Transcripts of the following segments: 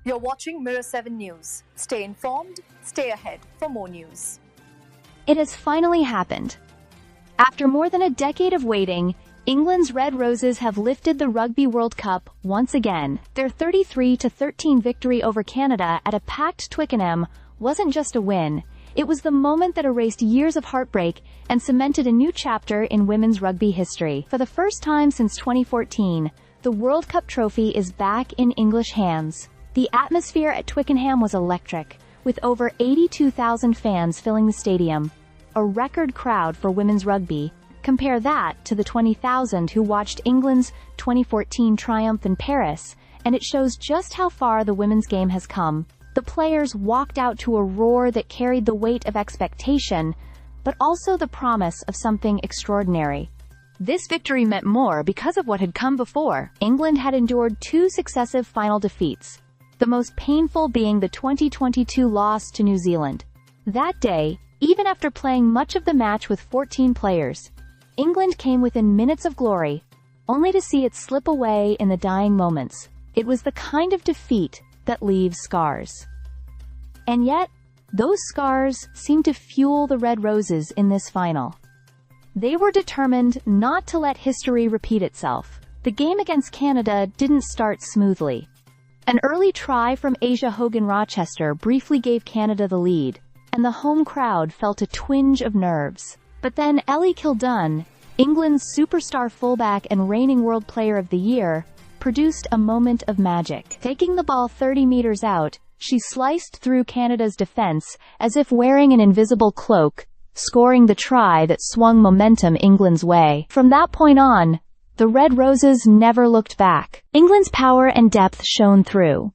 You're watching Mirror 7 News. Stay informed, stay ahead for more news. It has finally happened. After more than a decade of waiting, England's Red Roses have lifted the Rugby World Cup once again. Their 33-13 victory over Canada at a packed Twickenham wasn't just a win. It was the moment that erased years of heartbreak and cemented a new chapter in women's rugby history. For the first time since 2014, the World Cup trophy is back in English hands. The atmosphere at Twickenham was electric, with over 82,000 fans filling the stadium, a record crowd for women's rugby. Compare that to the 20,000 who watched England's 2014 triumph in Paris, and it shows just how far the women's game has come. The players walked out to a roar that carried the weight of expectation, but also the promise of something extraordinary. This victory meant more because of what had come before. England had endured 2 successive final defeats, the most painful being the 2022 loss to New Zealand. That day, even after playing much of the match with 14 players, England came within minutes of glory, only to see it slip away in the dying moments. It was the kind of defeat that leaves scars. And yet, those scars seemed to fuel the Red Roses in this final. They were determined not to let history repeat itself. The game against Canada didn't start smoothly. An early try from Asia Hogan-Rochester briefly gave Canada the lead, and the home crowd felt a twinge of nerves. But then Ellie Kildunn, England's superstar fullback and reigning World Player of the Year, produced a moment of magic. Taking the ball 30 meters out, she sliced through Canada's defense as if wearing an invisible cloak, scoring the try that swung momentum England's way. From that point on, the Red Roses never looked back. England's power and depth shone through.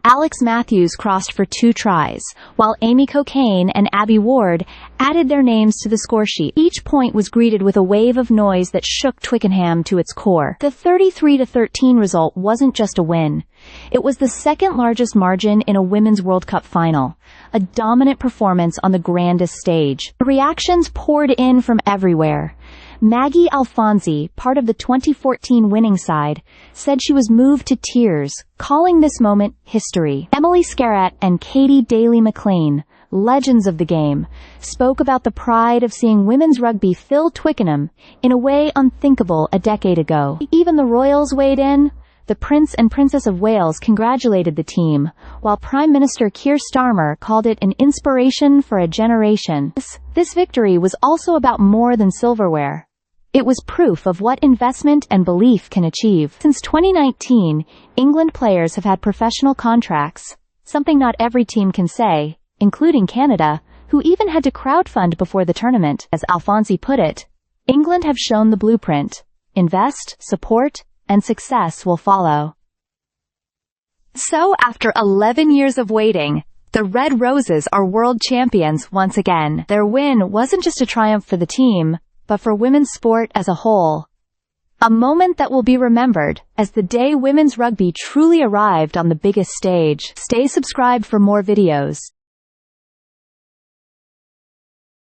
Alex Matthews crossed for 2 tries, while Amy Cockayne and Abby Ward added their names to the scoresheet. Each point was greeted with a wave of noise that shook Twickenham to its core. The 33-13 result wasn't just a win. It was the second largest margin in a Women's World Cup final, a dominant performance on the grandest stage. The reactions poured in from everywhere. Maggie Alfonsi, part of the 2014 winning side, said she was moved to tears, calling this moment history. Emily Scarratt and Katie Daly-McLean, legends of the game, spoke about the pride of seeing women's rugby fill Twickenham in a way unthinkable a decade ago. Even the Royals weighed in. The Prince and Princess of Wales congratulated the team, while Prime Minister Keir Starmer called it an inspiration for a generation. This victory was also about more than silverware. It was proof of what investment and belief can achieve. Since 2019, England players have had professional contracts, something not every team can say, including Canada, who even had to crowdfund before the tournament. As Alfonsi put it, England have shown the blueprint. Invest, support, and success will follow. So after 11 years of waiting, the Red Roses are world champions once again. Their win wasn't just a triumph for the team, but for women's sport as a whole. A moment that will be remembered as the day women's rugby truly arrived on the biggest stage. Stay subscribed for more videos.